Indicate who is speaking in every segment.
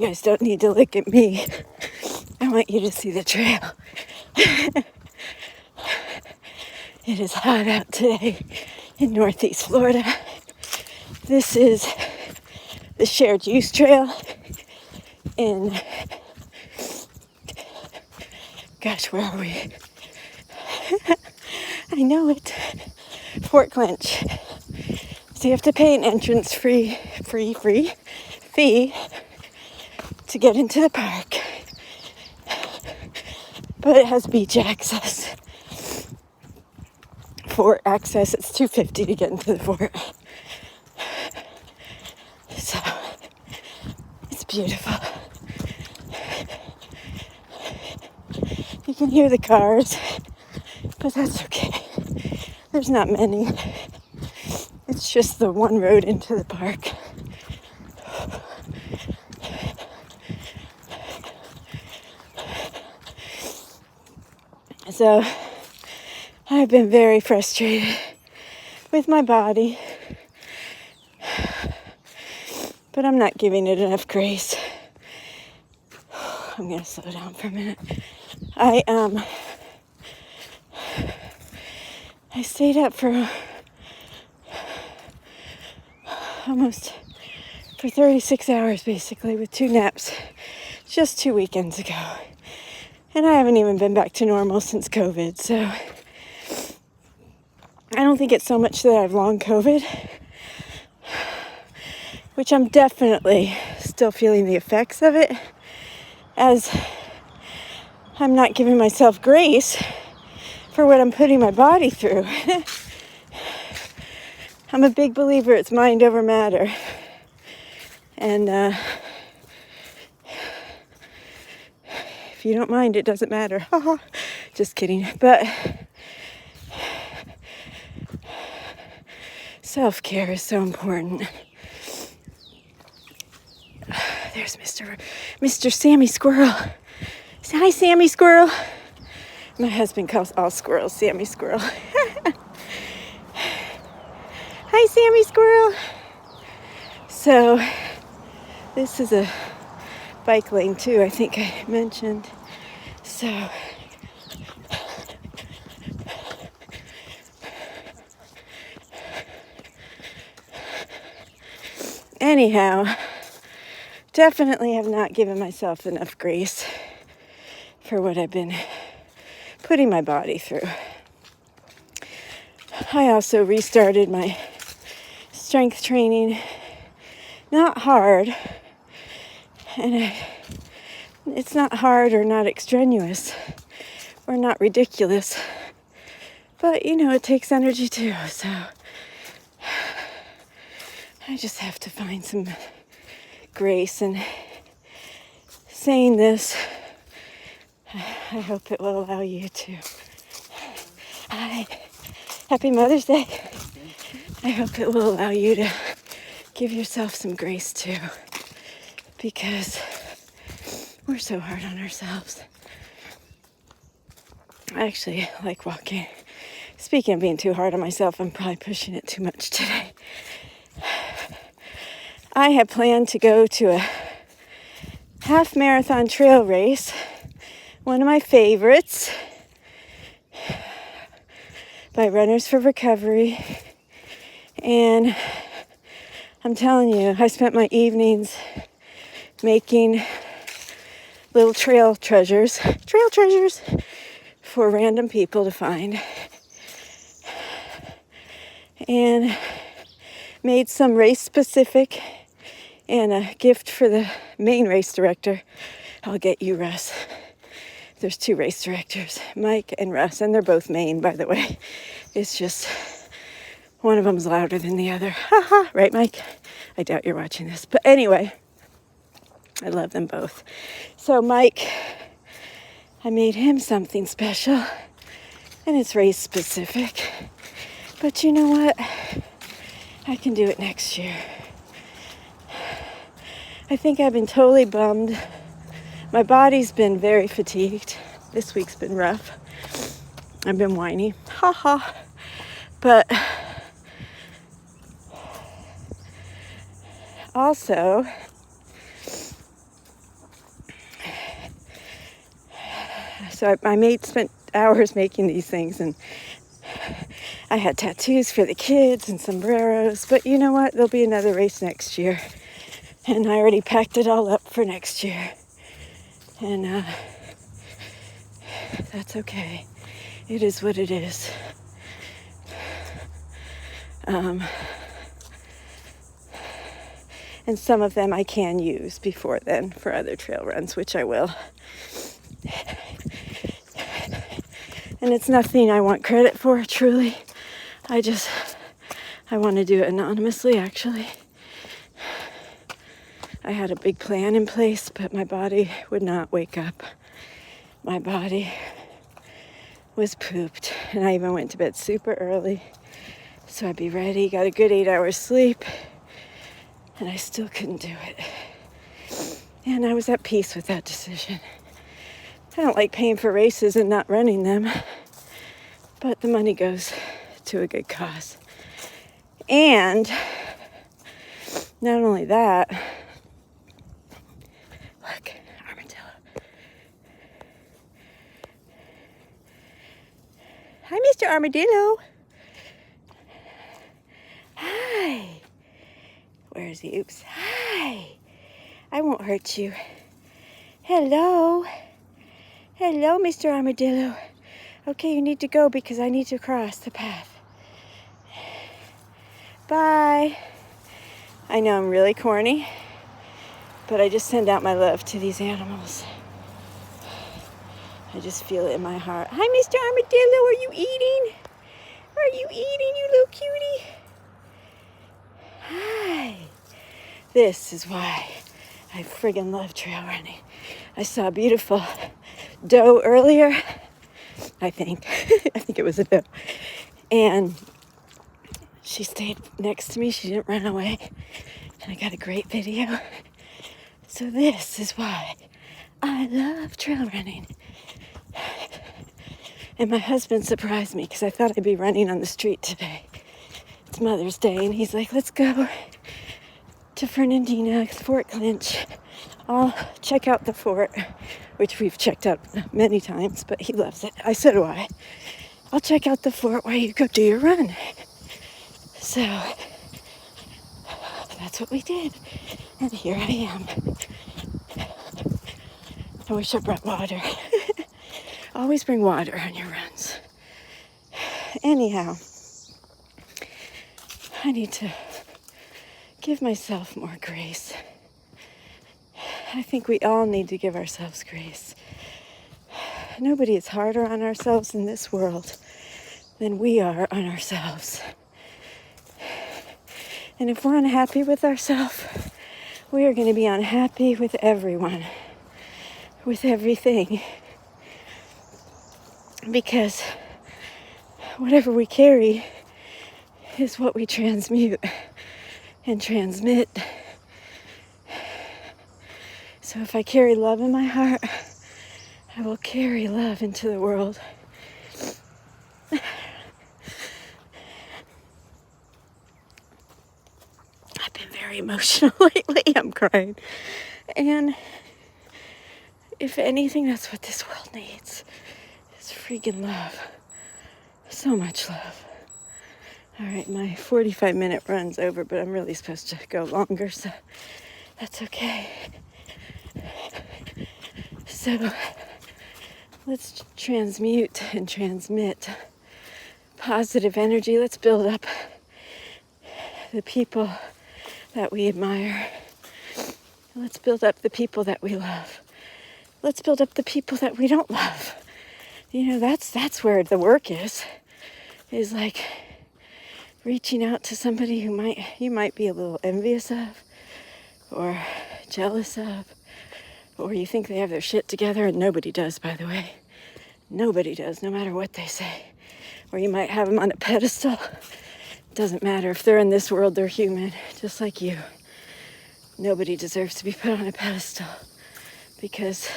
Speaker 1: guys don't need to look at me. I want you to see the trail. It is hot out today in Northeast Florida. This is the Shared Use Trail in, gosh, where are we? I know it. Fort Clinch. So you have to pay an entrance fee to get into the park. But it has beach access. Fort access, it's $2.50 to get into the fort. So it's beautiful. You can hear the cars, but that's okay. There's not many. It's just the one road into the park. So I've been very frustrated with my body, but I'm not giving it enough grace. I'm gonna slow down for a minute. I stayed up for almost 36 hours basically with 2 naps just 2 weekends ago. And I haven't even been back to normal since COVID, so I don't think it's so much that I have long COVID, which I'm definitely still feeling the effects of it, as I'm not giving myself grace for what I'm putting my body through. I'm a big believer it's mind over matter. And if you don't mind, it doesn't matter. Just kidding. But self-care is so important. There's Mr. Sammy Squirrel. Hi, Sammy Squirrel. My husband calls all squirrels Sammy Squirrel. Hi, Sammy Squirrel. So this is a bike lane too, I think I mentioned. So anyhow, definitely have not given myself enough grace for what I've been putting my body through. I also restarted my strength training. Not hard, and it's not hard or not extraneous or not ridiculous, but it takes energy too, so I just have to find some grace in saying this. I hope it will allow you to. Hi, happy Mother's Day. I hope it will allow you to give yourself some grace too, because we're so hard on ourselves. I actually like walking. Speaking of being too hard on myself, I'm probably pushing it too much today. I had planned to go to a half marathon trail race, one of my favorites, by Runners for Recovery. And I'm telling you, I spent my evenings making little trail treasures for random people to find. And made some race specific and a gift for the main race director. I'll get you, Russ. There's 2 race directors, Mike and Russ, and they're both Maine, by the way. It's just one of them's louder than the other. Right, Mike? I doubt you're watching this. But anyway, I love them both. So Mike, I made him something special, and it's race specific. But you know what? I can do it next year. I think I've been totally bummed. My body's been very fatigued. This week's been rough. I've been whiny. But also, So I spent hours making these things, and I had tattoos for the kids and sombreros. But you know what? There'll be another race next year. And I already packed it all up for next year. And that's okay. It is what it is. And some of them I can use before then for other trail runs, which I will. And it's nothing I want credit for, truly. I want to do it anonymously, actually. I had a big plan in place, but my body would not wake up. My body was pooped, and I even went to bed super early so I'd be ready. Got a good 8 hours sleep, and I still couldn't do it. And I was at peace with that decision. I don't like paying for races and not running them, but the money goes to a good cause. And not only that, look, armadillo. Hi, Mr. Armadillo. Hi. Where is he? Oops. Hi. I won't hurt you. Hello. Hello, Mr. Armadillo. Okay, you need to go because I need to cross the path. Bye. I know I'm really corny, but I just send out my love to these animals. I just feel it in my heart. Hi, Mr. Armadillo. Are you eating? Are you eating, you little cutie? Hi. This is why I friggin' love trail running. I saw a beautiful doe earlier, I think. I think it was a doe. And she stayed next to me. She didn't run away. And I got a great video. So this is why I love trail running. And my husband surprised me because I thought I'd be running on the street today. It's Mother's Day, and he's like, let's go to Fernandina, Fort Clinch. I'll check out the fort, which we've checked out many times, but he loves it. I said, why? I'll check out the fort while you go do your run. So that's what we did. And here I am. I wish I brought water. Always bring water on your runs. Anyhow, I need to give myself more grace. I think we all need to give ourselves grace. Nobody is harder on ourselves in this world than we are on ourselves. And if we're unhappy with ourselves, we are going to be unhappy with everyone, with everything. Because whatever we carry is what we transmute and transmit. So if I carry love in my heart, I will carry love into the world. I've been very emotional lately. I'm crying. And if anything, that's what this world needs. Is freaking love. So much love. All right, my 45-minute run's over, but I'm really supposed to go longer, so that's okay. So let's transmute and transmit positive energy. Let's build up the people that we admire. Let's build up the people that we love. Let's build up the people that we don't love. You know, that's where the work is like reaching out to somebody who you might be a little envious of or jealous of, or you think they have their shit together, and nobody does, by the way. Nobody does, no matter what they say. Or you might have them on a pedestal. Doesn't matter. If they're in this world, they're human, just like you. Nobody deserves to be put on a pedestal, because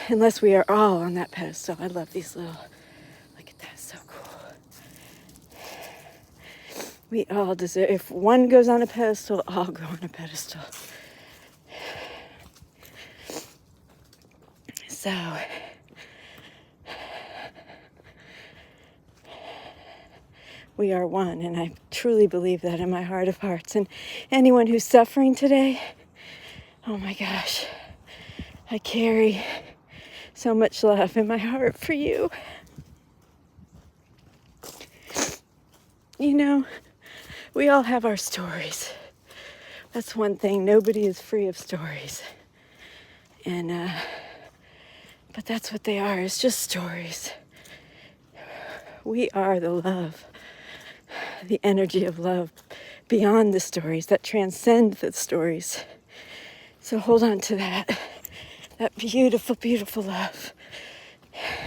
Speaker 1: unless we are all on that pedestal. I love these little, look at that, so cool. We all deserve, if one goes on a pedestal, all go on a pedestal. So We are one, and I truly believe that in my heart of hearts. And anyone who's suffering today, oh my gosh, I carry so much love in my heart for you. You know, we all have our stories. That's one thing. Nobody is free of stories. And, but that's what they are. It's just stories. We are the love, the energy of love beyond the stories that transcend the stories. So hold on to that beautiful, beautiful love,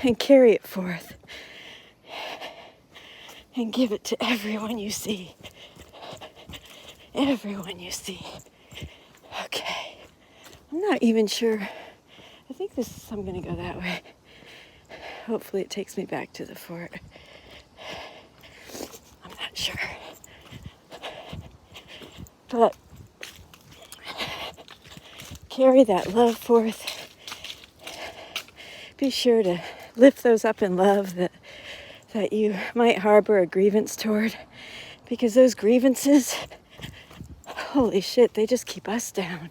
Speaker 1: and carry it forth and give it to everyone you see. Everyone you see. Okay. I'm not even sure. I think I'm going to go that way. Hopefully it takes me back to the fort. I'm not sure. But carry that love forth. Be sure to lift those up in love that you might harbor a grievance toward. Because those grievances, holy shit, they just keep us down.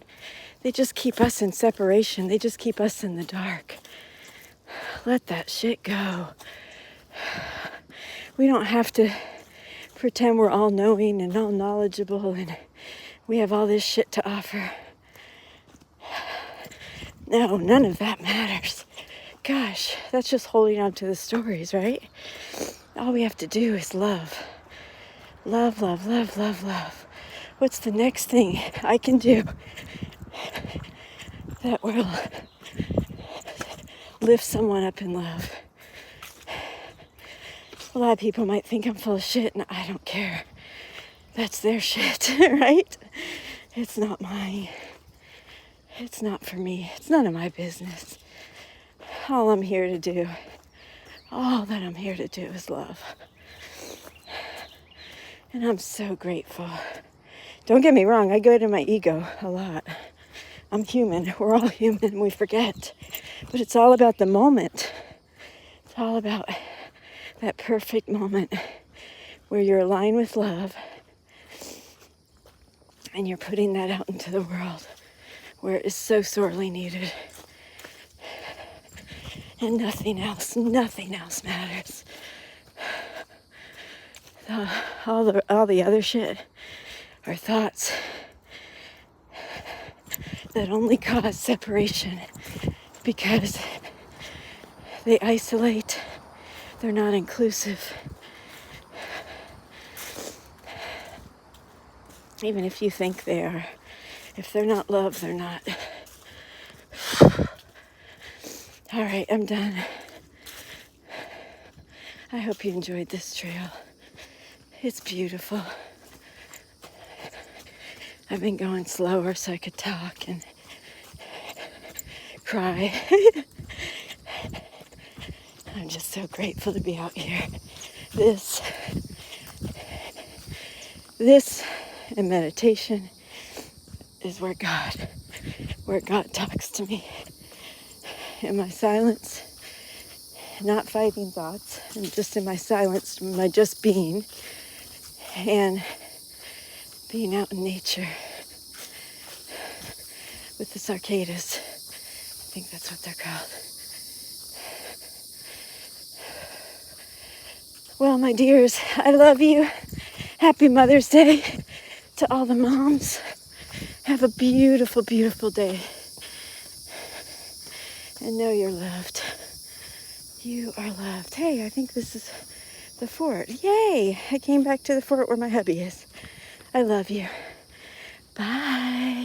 Speaker 1: They just keep us in separation. They just keep us in the dark. Let that shit go. We don't have to pretend we're all knowing and all knowledgeable and we have all this shit to offer. No, none of that matters. Gosh, that's just holding on to the stories, right? All we have to do is love. Love, love, love, love, love. What's the next thing I can do that will lift someone up in love? A lot of people might think I'm full of shit, and I don't care. That's their shit, right? It's not mine. It's not for me. It's none of my business. All I'm here to do, all that I'm here to do is love. And I'm so grateful. Don't get me wrong, I go to my ego a lot. I'm human. We're all human. We forget. But it's all about the moment. It's all about that perfect moment where you're aligned with love and you're putting that out into the world where it is so sorely needed. And nothing else matters. All the other shit are thoughts that only cause separation because they isolate, they're not inclusive. Even if you think they are, if they're not love, they're not. All right, I'm done. I hope you enjoyed this trail. It's beautiful. I've been going slower so I could talk and cry. I'm just so grateful to be out here. This and meditation is where God talks to me. In my silence, not fighting thoughts, and just in my silence, my just being, and being out in nature with the cicadas. I think that's what they're called. Well, my dears, I love you. Happy Mother's Day to all the moms. Have a beautiful, beautiful day. And know you're loved. You are loved. Hey, I think this is the fort. Yay! I came back to the fort where my hubby is. I love you. Bye.